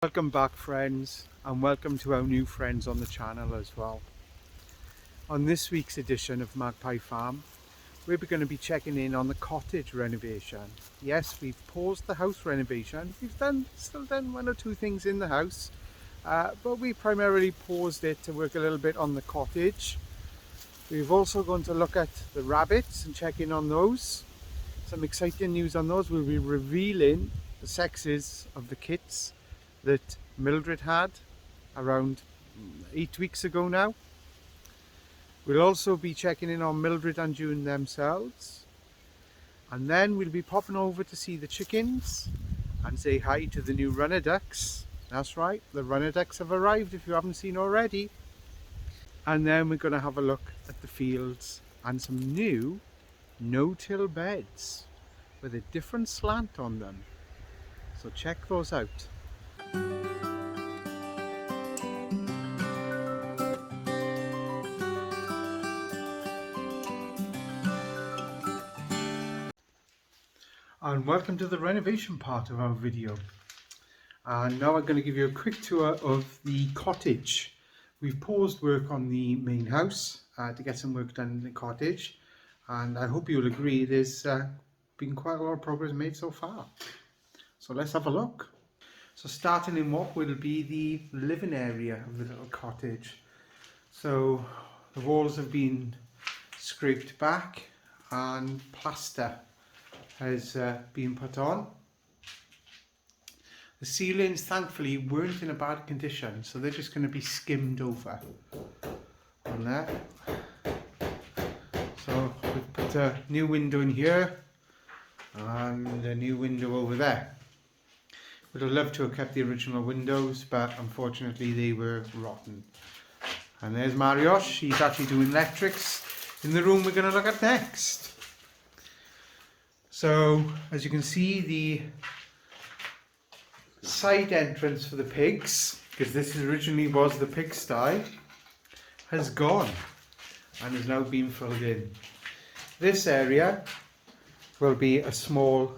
Welcome back, friends, and welcome to our new friends on the channel as well. On this week's edition of Magpie Farm, we're going to be checking in on the cottage renovation. Yes, we've paused the house renovation. We've still done one or two things in the house, but we primarily paused it to work a little bit on the cottage. We've also going to look at the rabbits and check in on those. Some exciting news on those. We'll be revealing the sexes of the kits that Mildred had around 8 weeks ago now. We'll also be checking in on Mildred and June themselves, and then we'll be popping over to see the chickens and say hi to the new runner ducks. That's right, the runner ducks have arrived if you haven't seen already. And then we're going to have a look at the fields and some new no-till beds with a different slant on them, so check those out. And welcome to the renovation part of our video. And now I'm going to give you a quick tour of the cottage. We've paused work on the main house to get some work done in the cottage, and I hope you'll agree there's been quite a lot of progress made so far. So let's have a look. So starting in what will be the living area of the little cottage. So the walls have been scraped back and plaster has been put on. The ceilings thankfully weren't in a bad condition, so they're just going to be skimmed over on there. So we've put a new window in here and a new window over there. Would have loved to have kept the original windows, but unfortunately they were rotten. And there's Mariusz. She's actually doing electrics in the room we're going to look at next. So as you can see, the side entrance for the pigs, because this originally was the pigsty, has gone and is now being filled in. This area will be a small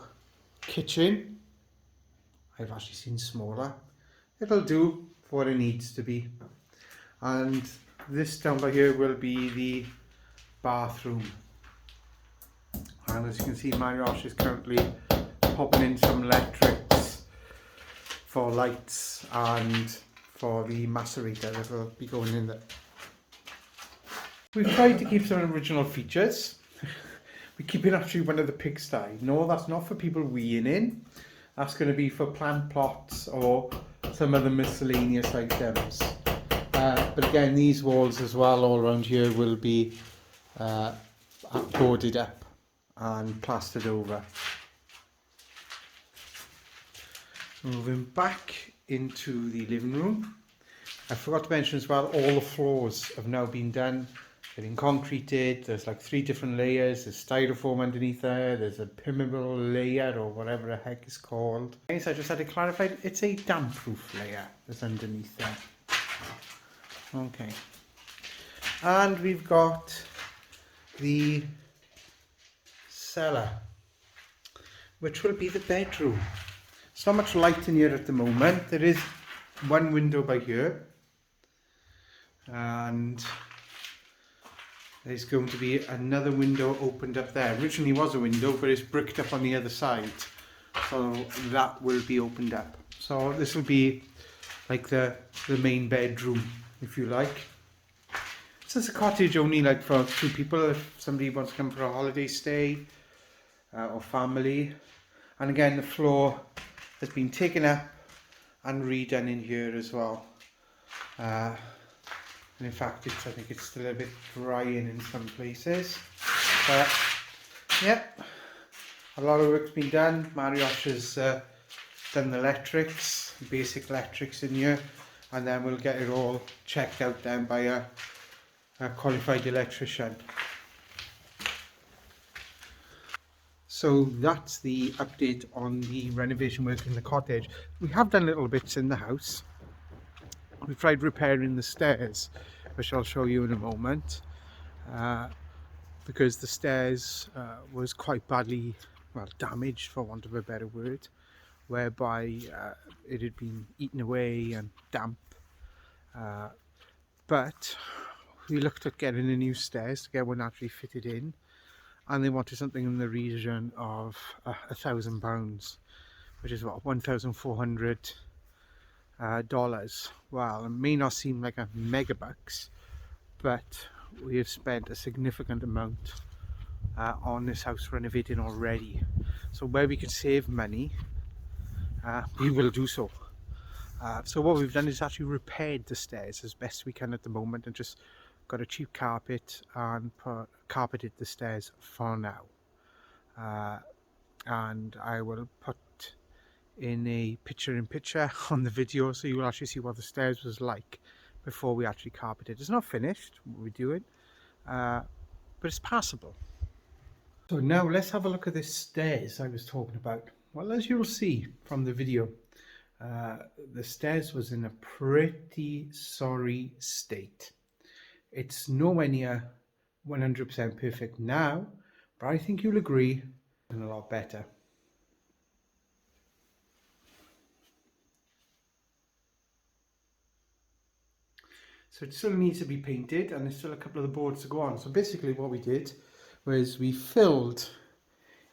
kitchen. I've actually seen smaller. It'll do for what it needs to be. And this down by here will be the bathroom. And as you can see, Mariusz is currently popping in some electrics for lights and for the macerator that will be going in there. We've tried to keep some original features. We're keeping actually one of the pigsty. No, that's not for people weeing in. That's going to be for plant plots or some other miscellaneous items. But again, these walls as well all around here will be boarded up and plastered over. Moving back into the living room, I forgot to mention as well, all the floors have now been done. They've been concreted. There's like 3 different layers. There's styrofoam underneath there. There's a permeable layer or whatever the heck it's called. Okay, so I just had to clarify, it's a damp proof layer that's underneath there. Okay. And we've got the cellar, which will be the bedroom. There's not much light in here at the moment. There is one window by here, and there's going to be another window opened up there. Originally was a window, but it's bricked up on the other side, so that will be opened up. So this will be like the main bedroom, if you like. This is a cottage only like for 2 people if somebody wants to come for a holiday stay or family. And again, the floor has been taken up and redone in here as well. And in fact, I think it's still a bit drying in some places. But yeah, a lot of work's been done. Mariusz has done the electrics, basic electrics in here, and then we'll get it all checked out then by a qualified electrician. So that's the update on the renovation work in the cottage. We have done little bits in the house. We've tried repairing the stairs, which I'll show you in a moment, because the stairs was quite badly, well, damaged for want of a better word, whereby it had been eaten away and damp. But we looked at getting a new stairs to get one actually fitted in, and they wanted something in the region of £1,000, which is what, $1,400. Well, it may not seem like a mega bucks, but we have spent a significant amount on this house renovating already. So where we could save money, we will do so. So what we've done is actually repaired the stairs as best we can at the moment, and just got a cheap carpet and carpeted the stairs for now. And I will put in a picture-in-picture on the video, so you will actually see what the stairs was like before we actually carpeted. It's not finished, what we're doing, but it's passable. So now let's have a look at this stairs I was talking about. Well, as you'll see from the video, the stairs was in a pretty sorry state. It's nowhere near 100% perfect now, but I think you'll agree it's a lot better. So it still needs to be painted, and there's still a couple of the boards to go on. So basically what we did was we filled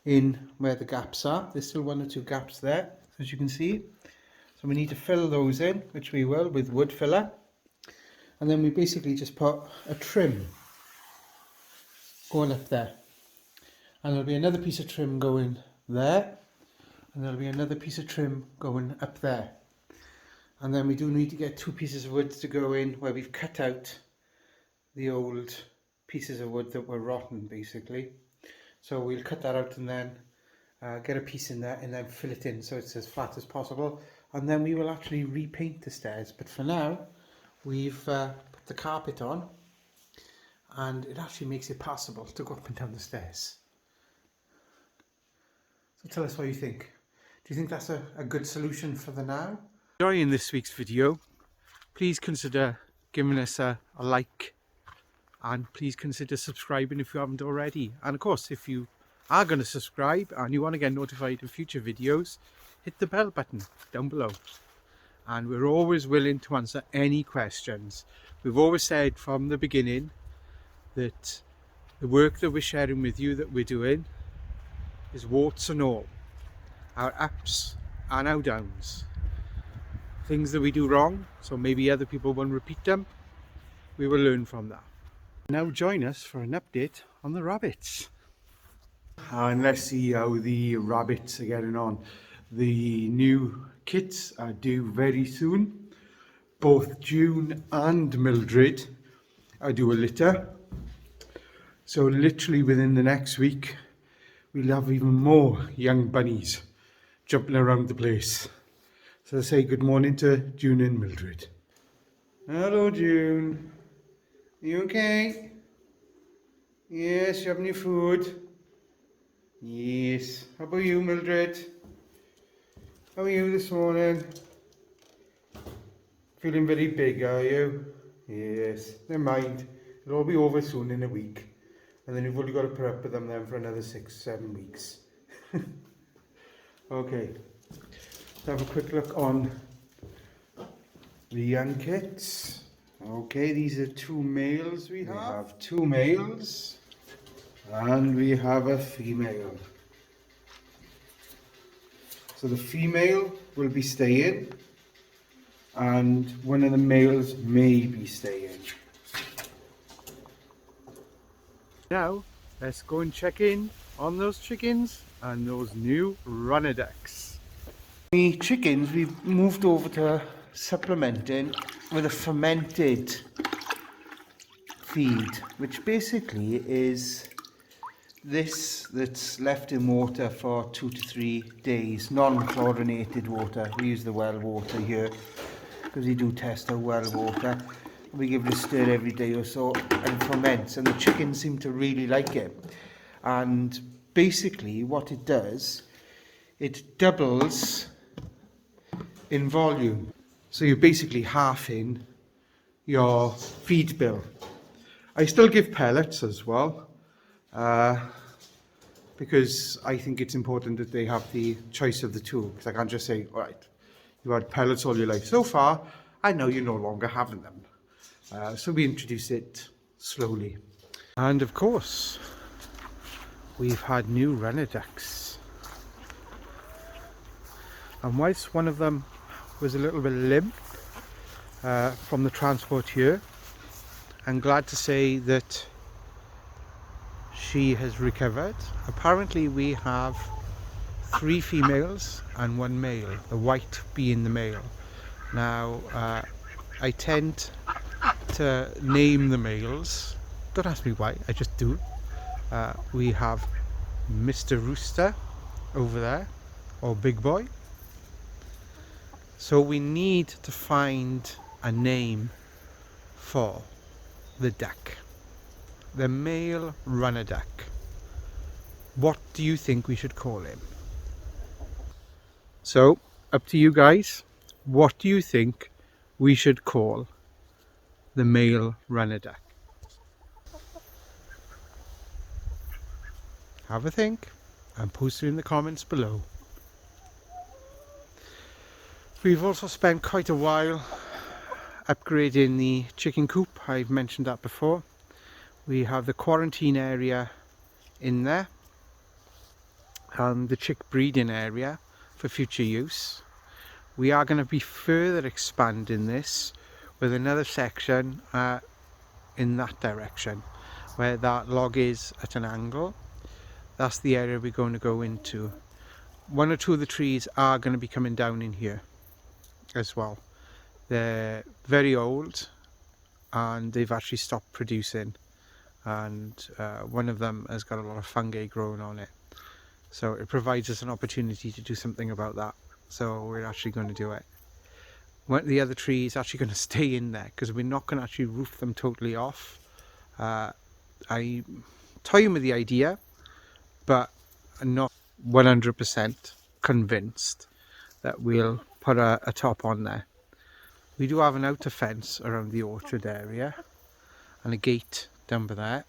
in where the gaps are. There's still 1 or 2 gaps there, as you can see. So we need to fill those in, which we will with wood filler. And then we basically just put a trim going up there. And there'll be another piece of trim going there. And there'll be another piece of trim going up there. And then we do need to get 2 pieces of wood to go in where we've cut out the old pieces of wood that were rotten, basically. So we'll cut that out and then get a piece in there and then fill it in so it's as flat as possible. And then we will actually repaint the stairs. But for now, we've put the carpet on, and it actually makes it possible to go up and down the stairs. So tell us what you think. Do you think that's a good solution for the now? Enjoying this week's video, please consider giving us a like, and please consider subscribing if you haven't already. And of course, if you are going to subscribe and you want to get notified of future videos, hit the bell button down below. And we're always willing to answer any questions. We've always said from the beginning that the work that we're sharing with you, that we're doing, is warts and all, our ups and our downs. Things that we do wrong, so maybe other people won't repeat them, we will learn from that. Now join us for an update on the rabbits. And let's see how the rabbits are getting on. The new kits are due very soon. Both June and Mildred are due a litter. So literally within the next week, we'll have even more young bunnies jumping around the place. So I say good morning to June and Mildred. Hello, June. Are you okay? Yes, you having your food? Yes. How about you, Mildred? How are you this morning? Feeling very big, are you? Yes. Never mind. It'll all be over soon in a week. And then you've only got to put up with them then for another 6-7 weeks. Okay. Let's have a quick look on the young kits. Okay, these are 2 males we have. We have 2 males and we have a female. So the female will be staying and one of the males may be staying. Now let's go and check in on those chickens and those new runner ducks. The chickens, we've moved over to supplementing with a fermented feed, which basically is this that's left in water for 2 to 3 days, non-chlorinated water. We use the well water here because we do test our well water. We give it a stir every day or so and it ferments, and the chickens seem to really like it. And basically what it does, it doubles in volume. So you're basically halving your feed bill. I still give pellets as well, because I think it's important that they have the choice of the two, because I can't just say, all right, You had pellets all your life so far, and now you're no longer having them. So we introduce it slowly. And of course, we've had new runner ducks. And whilst one of them was a little bit limp from the transport here, I'm glad to say that she has recovered. Apparently we have 3 females and 1 male, the white being the male. Now I tend to name the males, don't ask me why, I just do. We have Mr. Rooster over there, or Big Boy. So we need to find a name for the duck, the male runner duck. What do you think we should call him? So, up to you guys. What do you think we should call the male runner duck? Have a think and post it in the comments below. We've also spent quite a while upgrading the chicken coop. I've mentioned that before. We have the quarantine area in there and the chick breeding area for future use. We are going to be further expanding this with another section in that direction, where that log is at an angle. That's the area we're going to go into. 1 or 2 of the trees are going to be coming down in here as well. They're very old and they've actually stopped producing, and one of them has got a lot of fungi growing on it, so it provides us an opportunity to do something about that. So we're actually going to do it. The other tree is actually going to stay in there because we're not going to actually roof them totally off. I'm toying with the idea, but I'm not 100% convinced that we'll put a top on there. We do have an outer fence around the orchard area and a gate down by there.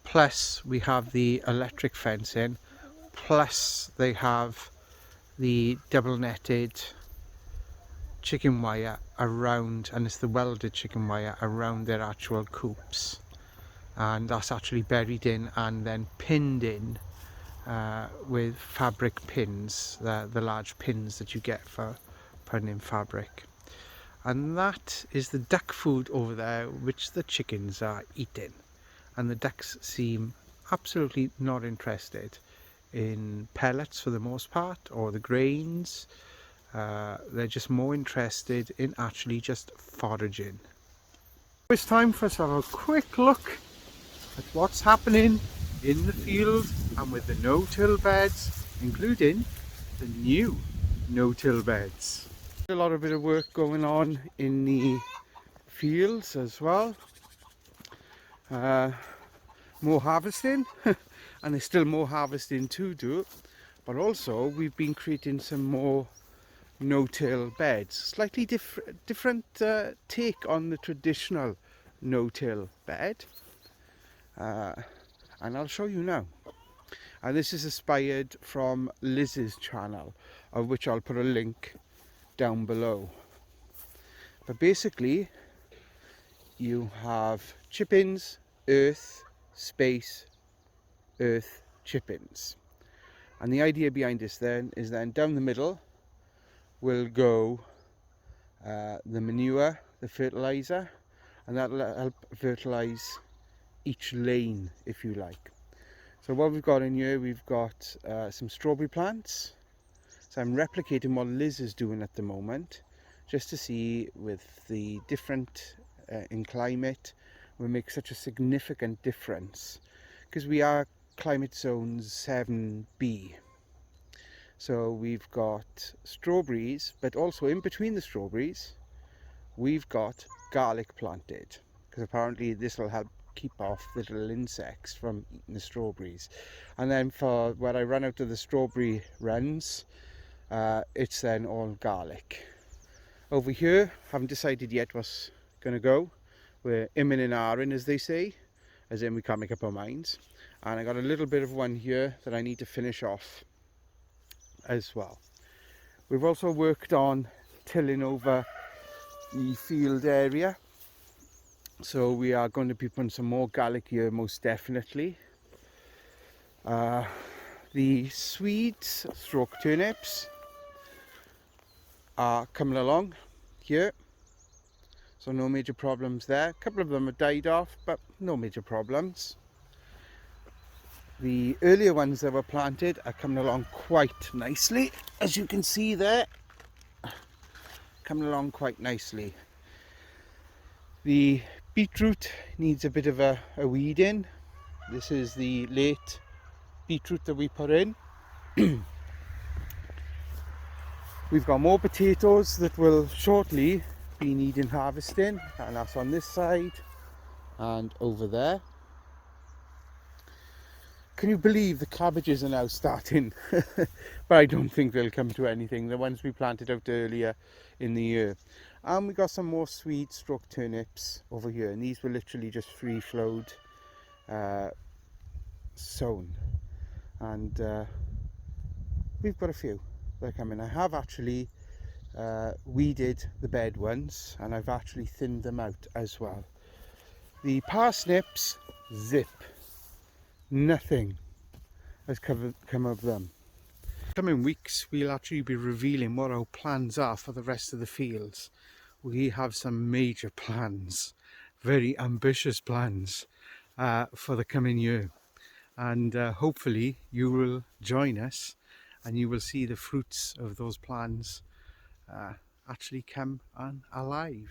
Plus we have the electric fencing. Plus they have the double netted chicken wire around, and it's the welded chicken wire around their actual coops. And that's actually buried in and then pinned in with fabric pins, the large pins that you get for putting in fabric. And that is the duck food over there which the chickens are eating, and the ducks seem absolutely not interested in pellets for the most part, or the grains. They're just more interested in actually just foraging. It's time for us to have a quick look at what's happening in the field and with the no-till beds, including the new no-till beds. A lot of bit of work going on in the fields as well. More harvesting and there's still more harvesting to do, but also we've been creating some more no-till beds. Slightly different take on the traditional no-till bed, and I'll show you now. And this is inspired from Liz's channel, of which I'll put a link down below. But basically you have chippings, earth, space, earth, chippings. And the idea behind this then is then down the middle will go the manure, the fertilizer, and that will help fertilize each lane, if you like. So what we've got in here, we've got some strawberry plants. So I'm replicating what Liz is doing at the moment, just to see with the different in climate will make such a significant difference, because we are climate zone 7B. So we've got strawberries, but also in between the strawberries we've got garlic planted, because apparently this will help keep off the little insects from eating the strawberries. And then for when I run out of the strawberry runs, it's then all garlic. Over here, haven't decided yet what's going to go. We're imming and ahhing, as they say, as in we can't make up our minds. And I got a little bit of one here that I need to finish off as well. We've also worked on tilling over the field area, so we are going to be putting some more garlic here, most definitely. The Swedes stroke turnips are coming along here, so no major problems there. A couple of them have died off, but no major problems. The earlier ones that were planted are coming along quite nicely, as you can see there, coming along quite nicely. The beetroot needs a bit of a weeding. This is the late beetroot that we put in. We've got more potatoes that will shortly be needing harvesting, and that's on this side and over there. Can you believe the cabbages are now starting? But I don't think they'll come to anything, the ones we planted out earlier in the year. And we got some more Swede stroke turnips over here, and these were literally just free flowed, sown. And we've got a few that are coming. I have actually weeded the bed ones, and I've actually thinned them out as well. The parsnips, zip. Nothing has come of them. Coming weeks we'll actually be revealing what our plans are for the rest of the fields. We have some major plans, very ambitious plans for the coming year, and hopefully you will join us and you will see the fruits of those plans actually come alive.